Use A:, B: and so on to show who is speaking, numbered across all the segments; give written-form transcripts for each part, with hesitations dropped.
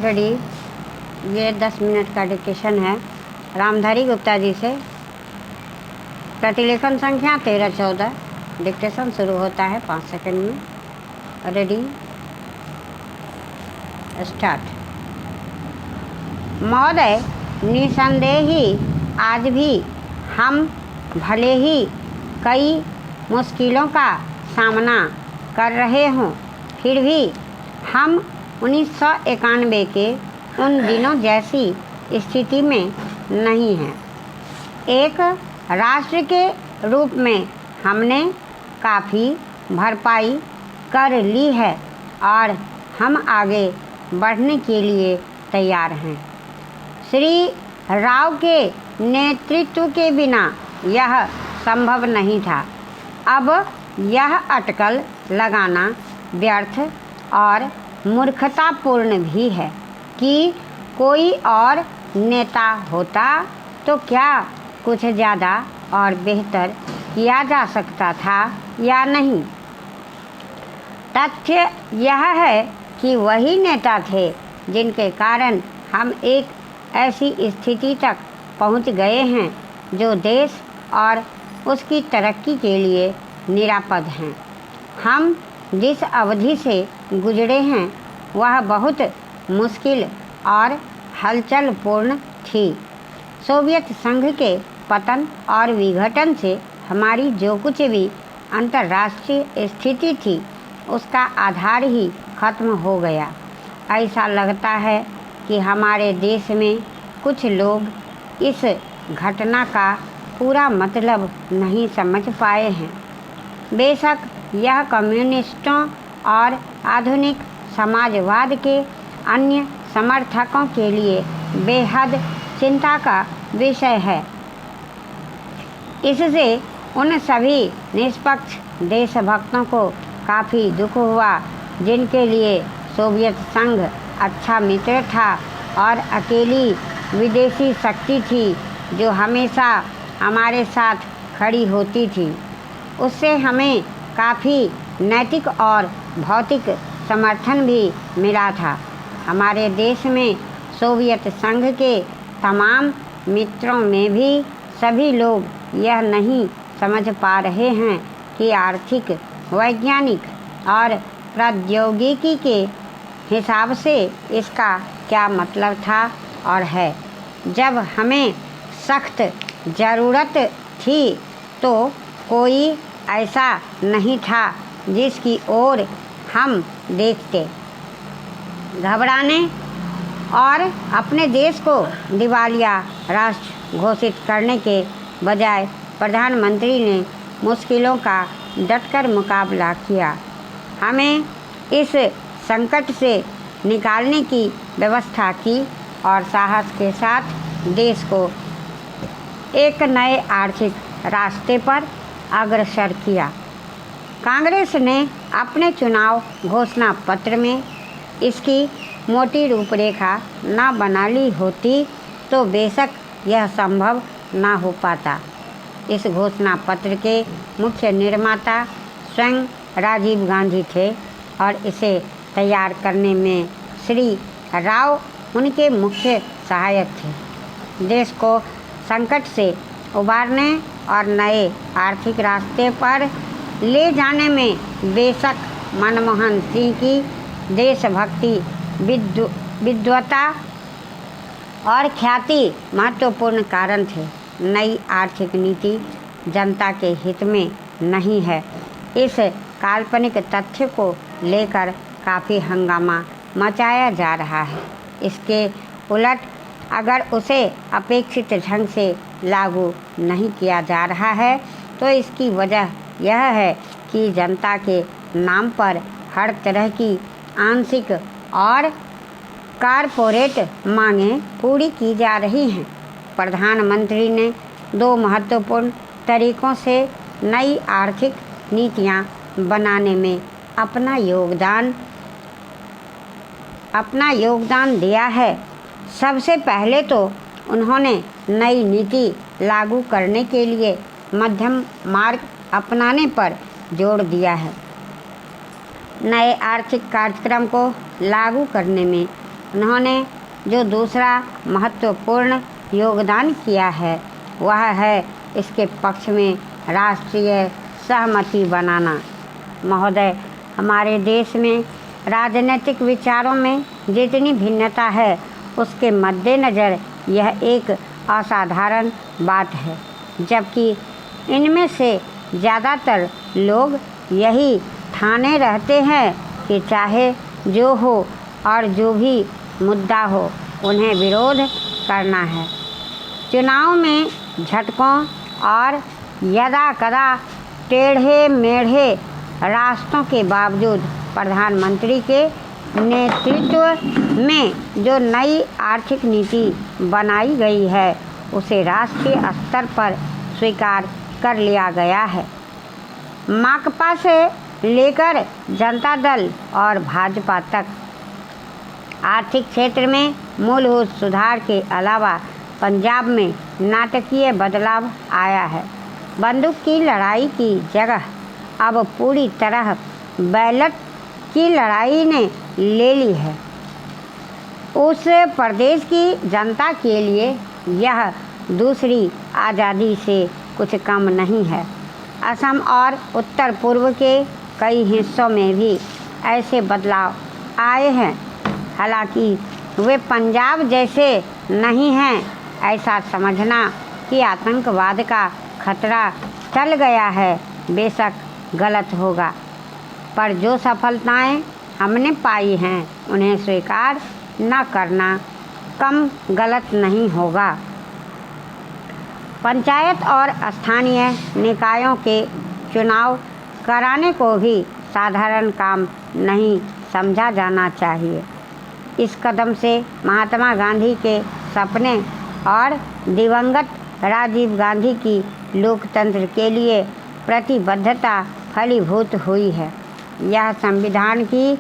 A: Ready. ये 10 minute का dictation है रामधारी गुप्ता जी से। प्रतिलेखन संख्या 1314। डिक्टेशन शुरू होता है 5 सेकंड में। Ready, start. महोदय, निसंदेह ही आज भी हम भले ही कई मुश्किलों का सामना कर रहे हों, फिर भी हम 1991 के उन दिनों जैसी स्थिति में नहीं हैं। एक राष्ट्र के रूप में हमने काफ़ी भरपाई कर ली है और हम आगे बढ़ने के लिए तैयार हैं। श्री राव के नेतृत्व के बिना यह संभव नहीं था। अब यह अटकल लगाना व्यर्थ और मूर्खतापूर्ण भी है कि कोई और नेता होता तो क्या कुछ ज़्यादा और बेहतर किया जा सकता था या नहीं। तथ्य यह है कि वही नेता थे जिनके कारण हम एक ऐसी स्थिति तक पहुंच गए हैं जो देश और उसकी तरक्की के लिए निरापद हैं। हम जिस अवधि से गुजरे हैं वह बहुत मुश्किल और हलचलपूर्ण थी। सोवियत संघ के पतन और विघटन से हमारी जो कुछ भी अंतर्राष्ट्रीय स्थिति थी उसका आधार ही खत्म हो गया। ऐसा लगता है कि हमारे देश में कुछ लोग इस घटना का पूरा मतलब नहीं समझ पाए हैं। बेशक यह कम्युनिस्टों और आधुनिक समाजवाद के अन्य समर्थकों के लिए बेहद चिंता का विषय है। इससे उन सभी निष्पक्ष देशभक्तों को काफ़ी दुख हुआ जिनके लिए सोवियत संघ अच्छा मित्र था और अकेली विदेशी शक्ति थी जो हमेशा हमारे साथ खड़ी होती थी। उससे हमें काफ़ी नैतिक और भौतिक समर्थन भी मिला था। हमारे देश में सोवियत संघ के तमाम मित्रों में भी सभी लोग यह नहीं समझ पा रहे हैं कि आर्थिक, वैज्ञानिक और प्रौद्योगिकी के हिसाब से इसका क्या मतलब था और है। जब हमें सख्त ज़रूरत थी तो कोई ऐसा नहीं था जिसकी ओर हम देखते। घबराने और अपने देश को दिवालिया राष्ट्र घोषित करने के बजाय प्रधानमंत्री ने मुश्किलों का डटकर मुकाबला किया। हमें इस संकट से निकालने की व्यवस्था की और साहस के साथ देश को एक नए आर्थिक रास्ते पर अग्रसर किया। कांग्रेस ने अपने चुनाव घोषणा पत्र में इसकी मोटी रूपरेखा न बना ली होती तो बेशक यह संभव न हो पाता। इस घोषणा पत्र के मुख्य निर्माता स्वयं राजीव गांधी थे और इसे तैयार करने में श्री राव उनके मुख्य सहायक थे। देश को संकट से उबारने और नए आर्थिक रास्ते पर ले जाने में बेशक मनमोहन सिंह की देशभक्ति, विद्वता और ख्याति महत्वपूर्ण कारण थे। नई आर्थिक नीति जनता के हित में नहीं है। इस काल्पनिक तथ्य को लेकर काफ़ी हंगामा मचाया जा रहा है। इसके उलट अगर उसे अपेक्षित ढंग से लागू नहीं किया जा रहा है तो इसकी वजह यह है कि जनता के नाम पर हर तरह की आंशिक और कारपोरेट मांगें पूरी की जा रही हैं। प्रधानमंत्री ने 2 महत्वपूर्ण तरीकों से नई आर्थिक नीतियां बनाने में अपना योगदान दिया है। सबसे पहले तो उन्होंने नई नीति लागू करने के लिए मध्यम मार्ग अपनाने पर जोर दिया है। नए आर्थिक कार्यक्रम को लागू करने में उन्होंने जो दूसरा महत्वपूर्ण योगदान किया है वह है इसके पक्ष में राष्ट्रीय सहमति बनाना। महोदय, हमारे देश में राजनीतिक विचारों में जितनी भिन्नता है उसके मद्देनज़र यह एक असाधारण बात है, जबकि इनमें से ज़्यादातर लोग यही ठाने रहते हैं कि चाहे जो हो और जो भी मुद्दा हो उन्हें विरोध करना है। चुनाव में झटकों और यदा कदा टेढ़े मेढ़े रास्तों के बावजूद प्रधानमंत्री के नेतृत्व में जो नई आर्थिक नीति बनाई गई है उसे राष्ट्रीय स्तर पर स्वीकार कर लिया गया है। माकपा से लेकर जनता दल और भाजपा तक आर्थिक क्षेत्र में मूलभूत सुधार के अलावा पंजाब में नाटकीय बदलाव आया है। बंदूक की लड़ाई की जगह अब पूरी तरह बैलेट की लड़ाई ने ले ली है। उस प्रदेश की जनता के लिए यह दूसरी आज़ादी से कुछ कम नहीं है। असम और उत्तर पूर्व के कई हिस्सों में भी ऐसे बदलाव आए हैं, हालांकि वे पंजाब जैसे नहीं हैं। ऐसा समझना कि आतंकवाद का खतरा टल गया है बेशक गलत होगा, पर जो सफलताएं हमने पाई हैं उन्हें स्वीकार न करना कम गलत नहीं होगा। पंचायत और स्थानीय निकायों के चुनाव कराने को भी साधारण काम नहीं समझा जाना चाहिए। इस कदम से महात्मा गांधी के सपने और दिवंगत राजीव गांधी की लोकतंत्र के लिए प्रतिबद्धता फलीभूत हुई है। यह संविधान की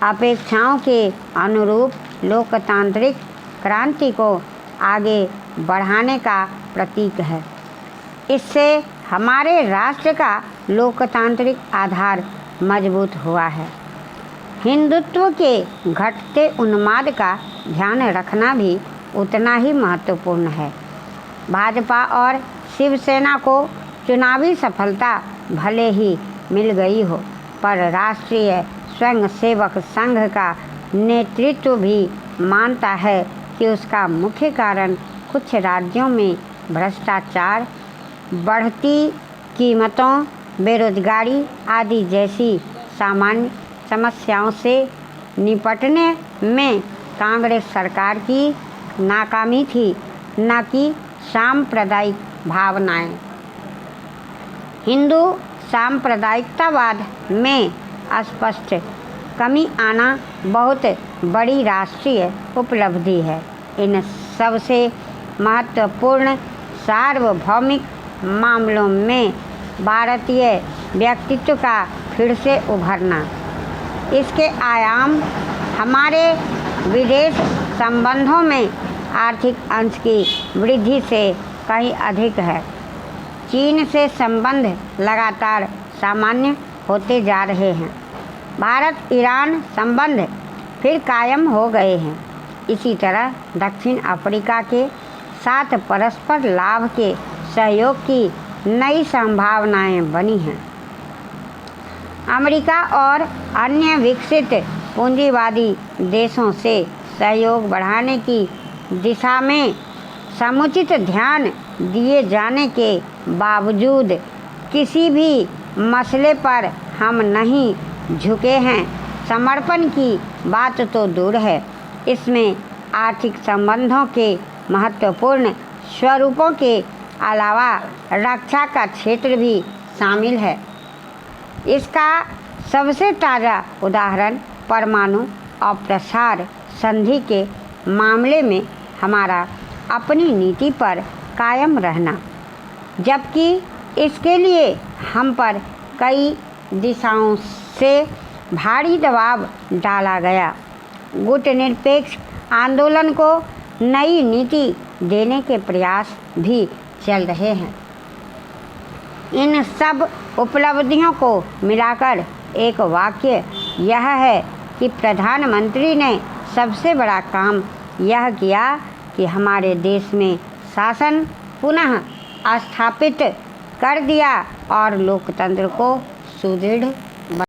A: अपेक्षाओं के अनुरूप लोकतांत्रिक क्रांति को आगे बढ़ाने का प्रतीक है। इससे हमारे राष्ट्र का लोकतांत्रिक आधार मजबूत हुआ है। हिंदुत्व के घटते उन्माद का ध्यान रखना भी उतना ही महत्वपूर्ण है। भाजपा और शिवसेना को चुनावी सफलता भले ही मिल गई हो, पर राष्ट्रीय स्वयंसेवक संघ का नेतृत्व भी मानता है कि उसका मुख्य कारण कुछ राज्यों में भ्रष्टाचार, बढ़ती कीमतों, बेरोजगारी आदि जैसी सामान्य समस्याओं से निपटने में कांग्रेस सरकार की नाकामी थी, न कि सांप्रदायिक भावनाएं। हिंदू सांप्रदायिकतावाद में स्पष्ट कमी आना बहुत बड़ी राष्ट्रीय उपलब्धि है। इन सबसे महत्वपूर्ण सार्वभौमिक मामलों में भारतीय व्यक्तित्व का फिर से उभरना, इसके आयाम हमारे विदेश संबंधों में आर्थिक अंश की वृद्धि से कहीं अधिक है। चीन से संबंध लगातार सामान्य होते जा रहे हैं। भारत ईरान संबंध फिर कायम हो गए हैं। इसी तरह दक्षिण अफ्रीका के साथ परस्पर लाभ के सहयोग की नई संभावनाएं बनी हैं। अमेरिका और अन्य विकसित पूंजीवादी देशों से सहयोग बढ़ाने की दिशा में समुचित ध्यान दिए जाने के बावजूद किसी भी मसले पर हम नहीं झुके हैं। समर्पण की बात तो दूर है, इसमें आर्थिक संबंधों के महत्वपूर्ण स्वरूपों के अलावा रक्षा का क्षेत्र भी शामिल है। इसका सबसे ताज़ा उदाहरण परमाणु अप्रसार संधि के मामले में हमारा अपनी नीति पर कायम रहना, जबकि इसके लिए हम पर कई दिशाओं से भारी दबाव डाला गया। गुटनिरपेक्ष आंदोलन को नई नीति देने के प्रयास भी चल रहे हैं। इन सब उपलब्धियों को मिलाकर एक वाक्य यह है कि प्रधानमंत्री ने सबसे बड़ा काम यह किया कि हमारे देश में शासन पुनः स्थापित कर दिया और लोकतंत्र को सुदृढ़